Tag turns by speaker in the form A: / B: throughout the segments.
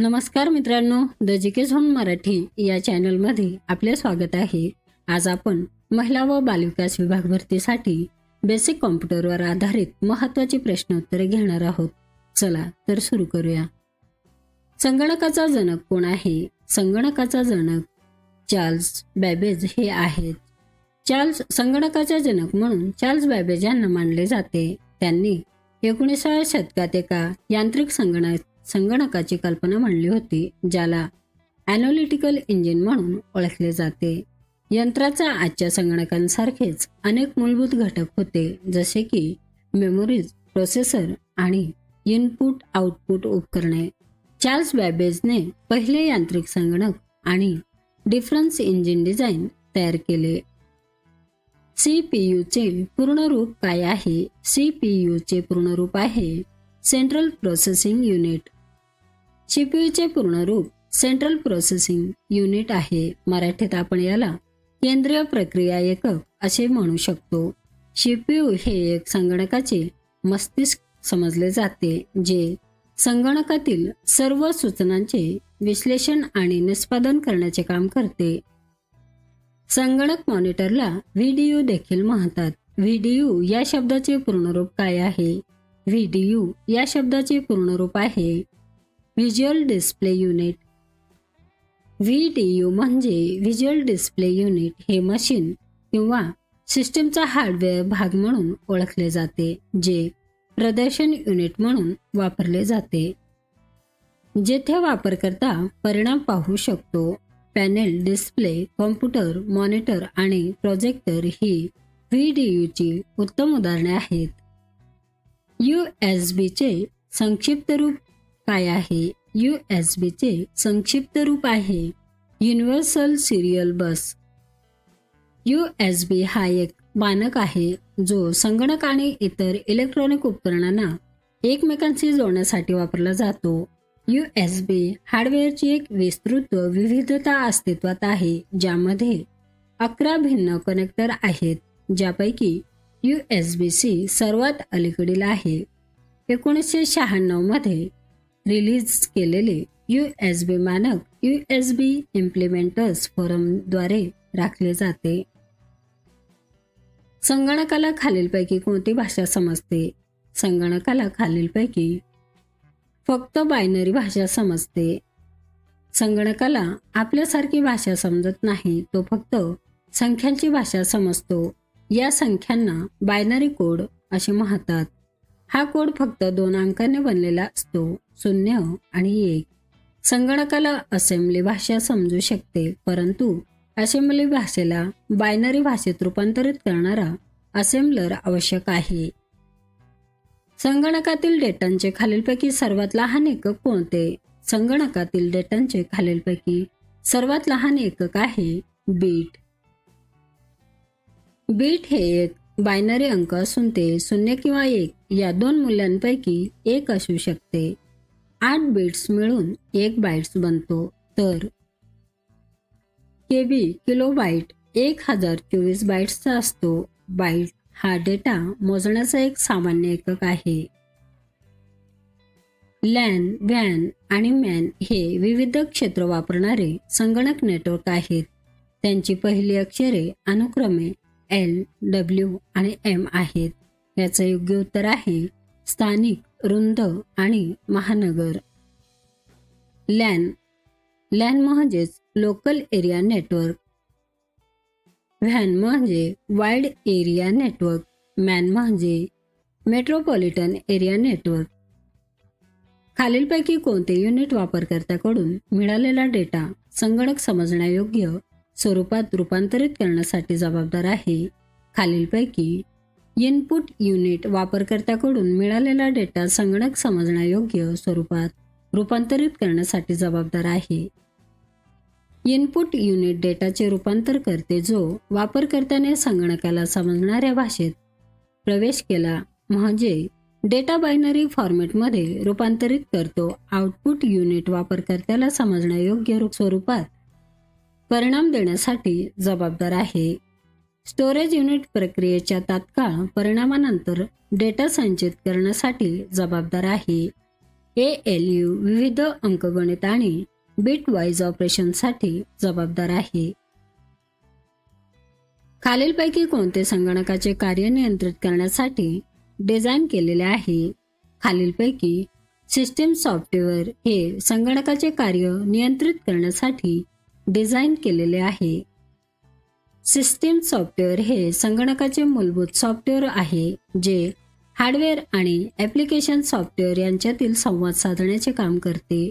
A: नमस्कार मित्रांनो, the GK zone Marathi या चॅनलमध्ये आपले स्वागत आहे. आज आपण महिला व बालविकास विभाग भरतीसाठी बेसिक कॉम्प्युटरवर आधारित महत्त्वाची प्रश्नोत्तरे घेणार आहोत. चला तर सुरू करूया. संगणकाचा जनक कोण आहे? संगणकाचा जनक चार्ल्स बॅबेज हे आहेत. संगणकाचा जनक म्हणून चार्ल्स बॅबेज यांना मानले जाते. त्यांनी 19व्या शतकात एका यांत्रिक संगणकाची कल्पना मांडली होती, ज्याला ॲनालिटिकल इंजिन म्हणून ओळखले जाते. यंत्राचा आजच्या संगणकांसारखेच अनेक मूलभूत घटक होते, जसे की मेमोरीज, प्रोसेसर आणि इनपुट आउटपुट उपकरणे. चार्ल्स बॅबेजने पहिले यांत्रिक संगणक आणि डिफरन्स इंजिन डिझाईन तयार केले. सीपीयूचे पूर्ण रूप काय आहे? सीपीयूचे पूर्ण रूप आहे सेंट्रल प्रोसेसिंग युनिट. सीपीयूचे पूर्ण रूप सेंट्रल प्रोसेसिंग युनिट आहे. मराठीत आपण याला केंद्रीय प्रक्रिया एकक असे म्हणू शकतो. सीपीयू हे एक संगणकाचे मस्तिष्क समजले जाते, जे संगणकातील सर्व सूचनांचे विश्लेषण आणि निष्पादन करण्याचे काम करते. संगणक मॉनिटरला व्हीडीयू देखील म्हणतात. व्हीडीयू या शब्दाचे पूर्ण रूप काय आहे? व्हीडीयू या शब्दाचे पूर्ण रूप आहे व्हिज्युअल डिस्प्ले युनिट. व्हीडीयू म्हणजे व्हिज्युअल डिस्प्ले युनिट. हे मशीन किंवा सिस्टीमचा हार्डवेअर भाग म्हणून ओळखले जाते, जे प्रदर्शन युनिट म्हणून वापरले जाते, जेथे वापरकर्ता परिणाम पाहू शकतो. पॅनेल, डिस्प्ले, कॉम्प्युटर, मॉनिटर आणि प्रोजेक्टर ही व्हीडीयूची उत्तम उदाहरणे आहेत. यूएसबीचे संक्षिप्त रूप काय आहे? यूएसबीचे संक्षिप्त रूप आहे युनिव्हर्सल सिरियल बस. यूएसबी हा एक मानक आहे, जो संगणक आणि इतर इलेक्ट्रॉनिक उपकरणांना एकमेकांशी जोडण्यासाठी वापरला जातो. यूएसबी हार्डवेअरची एक विस्तृत विविधता अस्तित्वात आहे, ज्यामध्ये 11 भिन्न कनेक्टर आहेत, ज्यापैकी यूएसबी-C सर्वात अलीकडील आहे. 1996 मध्ये रिलीज केलेले यूएसबी मानक यूएसबी इम्प्लिमेंटर्स फोरमद्वारे राखले जाते. संगणकाला खालीलपैकी कोणती भाषा समजते? संगणकाला खालीलपैकी फक्त बायनरी भाषा समजते. संगणकाला आपल्यासारखी भाषा समजत नाही, तो फक्त संख्यांची भाषा समजतो. या संख्यांना बायनरी कोड असे म्हणतात. हा कोड फक्त 2 अंकांनी बनलेला असतो, 0 आणि 1. संगणकाला असेंब्ली भाषा समजू शकते, परंतु असेंब्ली भाषेला बायनरी भाषेत रूपांतरित करणारा असेंब्लर आवश्यक आहे. संगणकातील डेटाचे खालीलपैकी सर्वात लहान एकक कोणते? संगणकातील डेटाचे खालीलपैकी सर्वात लहान एकक आहे बीट. बीट हे एक बायनरी अंक असून ते 0 किंवा 1 या 2 मूल्यांपैकी एक असू शकते. 8 बिट्स मिळून 1 बाइट्स बनतो, तर केबी किलोबाइट 1024 बाइट्सचा असतो. बाइट हा डेटा मोजण्याचा एक सामान्य एकक आहे. लॅन, वॅन आणि मॅन हे विविध क्षेत्र वापरणारे संगणक नेटवर्क आहेत. त्यांची पहिली अक्षरे अनुक्रमे L, W आणि M आहेत. याचं योग्य उत्तर आहे स्थानिक, रुंद आणि महानगर. लॅन म्हणजेच लोकल एरिया नेटवर्क. व्हॅन म्हणजे वाईड एरिया नेटवर्क. मॅन म्हणजे मेट्रोपॉलिटन एरिया नेटवर्क. खालीलपैकी कोणते युनिट वापरकर्त्याकडून मिळालेला डेटा संगणक समजण्यायोग्य स्वरूपात रूपांतरित करण्यासाठी जबाबदार आहे? खालीलपैकी इनपुट युनिट वापरकर्त्याकडून मिळालेला डेटा संगणक समजण्यायोग्य स्वरूपात रूपांतरित करण्यासाठी जबाबदार आहे. इनपुट युनिट डेटाचे रूपांतर करते, जो वापरकर्त्याने संगणकाला समजणाऱ्या भाषेत प्रवेश केला, म्हणजे डेटा बायनरी फॉर्मॅटमध्ये रूपांतरित करतो. आउटपुट युनिट वापरकर्त्याला समजण्यायोग्य स्वरूपात परिणाम देण्यासाठी जबाबदार आहे. स्टोरेज युनिट प्रक्रियेच्या तात्काळ परिणामानंतर डेटा संचित करण्यासाठी जबाबदार आहे. ALU विविध अंकगणित आणि बिट वाईज ऑपरेशनसाठी जबाबदार आहे. खालीलपैकी कोणते संगणकाचे कार्य नियंत्रित करण्यासाठी डिझाईन केलेले आहे? खालीलपैकी सिस्टीम सॉफ्टवेअर हे संगणकाचे कार्य नियंत्रित करण्यासाठी डिझाईन केलेले आहे. सिस्टीम सॉफ्टवेअर हे संगणकाचे मूलभूत सॉफ्टवेअर आहे जे हार्डवेअर आणि ॲप्लिकेशन सॉफ्टवेअर यांच्यातील संवाद साधण्याचे काम करते.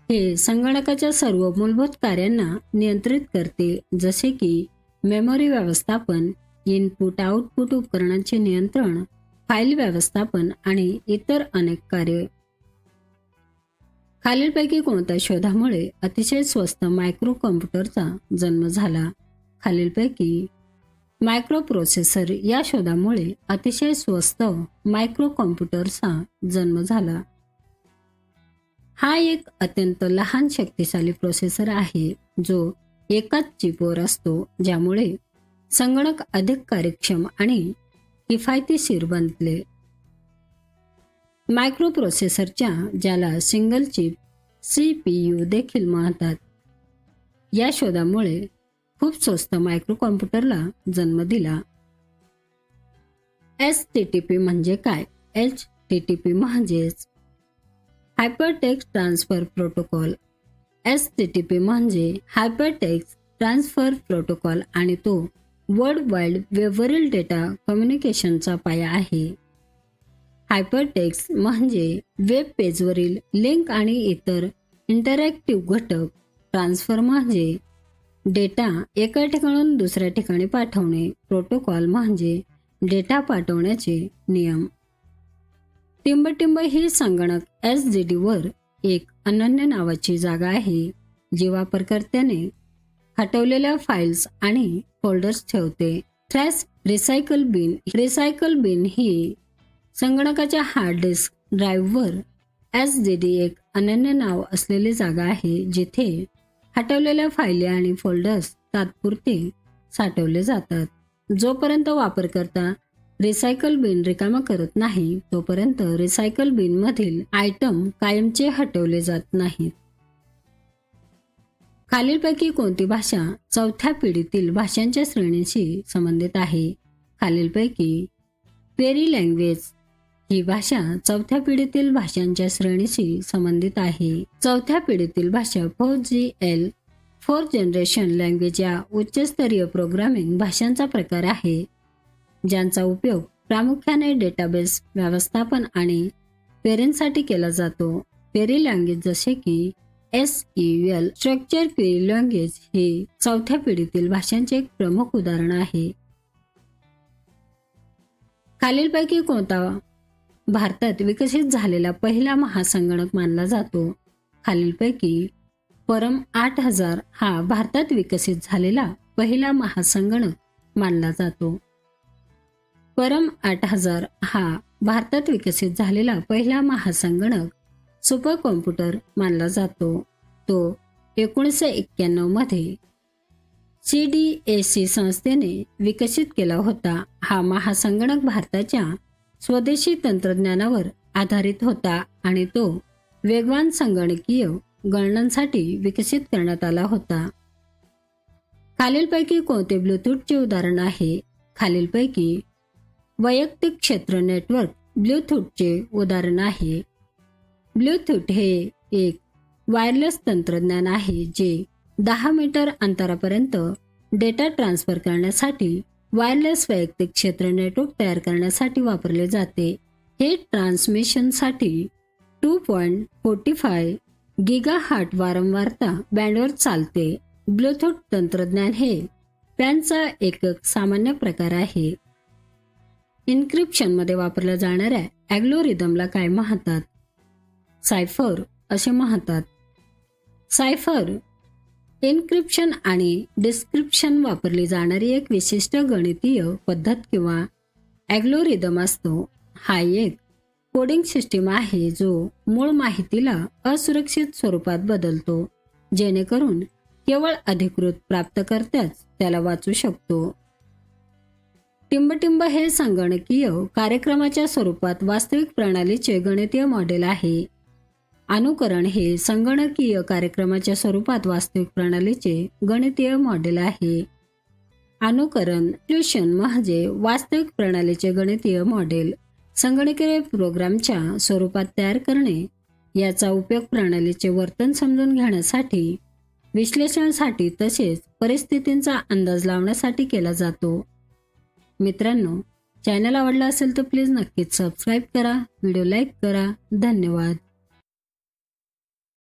A: हे संगणकाच्या सर्व मूलभूत कार्यांना नियंत्रित करते, जसे की मेमरी व्यवस्थापन, इनपुट आउटपुट उपकरणांचे नियंत्रण, फाईल व्यवस्थापन आणि इतर अनेक कार्ये. खालीलपैकी कोणत्या शोधामुळे अतिशय स्वस्त मायक्रो कॉम्प्युटरचा जन्म झाला? खालीलपैकी मायक्रो प्रोसेसर या शोधामुळे अतिशय स्वस्त मायक्रो कॉम्प्युटरचा जन्म झाला. हा एक अत्यंत लहान शक्तिशाली प्रोसेसर आहे जो एकाच चिपवर असतो, ज्यामुळे संगणक अधिक कार्यक्षम आणि किफायतशीर बनले. मायक्रो प्रोसेसरच्या, ज्याला सिंगल चिप CPU देखील म्हणतात, या शोधामुळे खूप स्वस्त मायक्रो कॉम्प्युटरला जन्म दिला. HTTP म्हणजे काय? HTTP म्हणजेच हायपरटेक्स्ट ट्रान्सफर प्रोटोकॉल. HTTP म्हणजे हायपरटेक्स्ट ट्रान्सफर प्रोटोकॉल आणि तो वर्ल्ड वाईड वेबवरील डेटा कम्युनिकेशनचा पाया आहे. हायपरटेक्स्ट म्हणजे वेब पेजवरील लिंक आणि इतर इंटरॅक्टिव्ह घटक. ट्रान्सफर म्हणजे डेटा एका ठिकाणाहून दुसऱ्या ठिकाणी पाठवणे. प्रोटोकॉल म्हणजे डेटा पाठवण्याचे नियम. टिंबटिंब ही संगणक HDD वर एक अनन्य नावाची जागा आहे जी वापरकर्त्याने हटवलेल्या फाईल्स आणि फोल्डर्स ठेवते. ट्रॅश रिसायकल बिन ही संगणकाच्या हार्ड डिस्क ड्राईव्हवर HDD एक अनन्य नाव असलेली जागा आहे जिथे हटवलेल्या फायली आणि फोल्डर्स तात्पुरते साठवले जातात. जोपर्यंत वापरकर्ता रिसायकल बिन रिकामा करत नाही तोपर्यंत रिसायकल बिन मधील आयटम कायमचे हटवले जात नाहीत. खालीलपैकी कोणती भाषा चौथ्या पिढीतील भाषांच्या श्रेणीशी संबंधित आहे? खालीलपैकी पेरी लँग्वेज ही भाषा चौथ्या पिढीतील भाषांच्या श्रेणीशी संबंधित आहे. चौथ्या पिढीतील भाषा 4GL 4th जनरेशन लँग्वेज या उच्चस्तरीय प्रोग्रामिंग भाषांचा प्रकार आहे ज्यांचा उपयोग प्रामुख्याने डेटाबेस व्यवस्थापन आणि क्वेरींसाठी केला जातो. क्वेरी लँग्वेज जसे की SQL स्ट्रक्चर क्वेरी लँग्वेज ही चौथ्या पिढीतील भाषांचे एक प्रमुख उदाहरण आहे. खालीलपैकी कोणता भारतात विकसित झालेला पहिला महासंगणक मानला जातो? खालीलपैकी परम 8000 हा भारतात विकसित झालेला पहिला महासंगणक मानला जातो. परम 8000 हा भारतात विकसित झालेला पहिला महासंगणक सुपर कॉम्प्युटर मानला जातो. तो 1991 मध्ये CDAC संस्थेने विकसित केला होता. हा महासंगणक भारताच्या स्वदेशी तंत्रज्ञानावर आधारित होता आणि तो वेगवान संगणकीय गणनांसाठी विकसित करण्यात आला होता. खालीलपैकी कोणते ब्लूटूथचे उदाहरण आहे? खालीलपैकी वैयक्तिक क्षेत्र नेटवर्क ब्लूटूथचे उदाहरण आहे. ब्लूटूथ हे एक वायरलेस तंत्रज्ञान आहे जे 10 मीटर अंतरापर्यंत डेटा ट्रान्सफर करण्यासाठी वायरलेस वैयक्तिक क्षेत्र नेटवर्क तयार करण्यासाठी वापरले जाते. हे ट्रान्समिशनसाठी 2.45 गिगाहर्ट्झ वारंवारता बँडवर चालते. ब्लूटूथ तंत्रज्ञान हे पॅनचा एकक सामान्य प्रकार आहे. इन्क्रिप्शनमध्ये वापरल्या जाणाऱ्या ॲल्गोरिदमला काय म्हणतात? सायफर असे म्हणतात. सायफर एन्क्रिप्शन आणि डिस्क्रिप्शन वापरली जाणारी एक विशिष्ट गणितीय पद्धत किंवा ॲल्गोरिदम असतो. हा एक कोडिंग सिस्टीम आहे जो मूळ माहितीला असुरक्षित स्वरूपात बदलतो जेणेकरून केवळ अधिकृत प्राप्तकर्ताच त्याला वाचू शकतो. टिंबटिंब हे संगणकीय कार्यक्रमाच्या स्वरूपात वास्तविक प्रणालीचे गणितीय मॉडेल आहे. अनुकरण हे संगणकीय कार्यक्रमाच्या स्वरूपात वास्तविक प्रणालीचे गणितीय मॉडेल आहे. अनुकरण सोल्युशन म्हणजे वास्तविक प्रणालीचे गणितीय मॉडेल संगणकीय प्रोग्रामच्या स्वरूपात तयार करणे. याचा उपयोग प्रणालीचे वर्तन समजून घेण्यासाठी, विश्लेषणासाठी तसेच परिस्थितींचा अंदाज लावण्यासाठी केला जातो. मित्रांनो, चॅनल आवडला असेल तर प्लीज नक्कीच सबस्क्राईब करा, व्हिडिओ लाईक करा. धन्यवाद.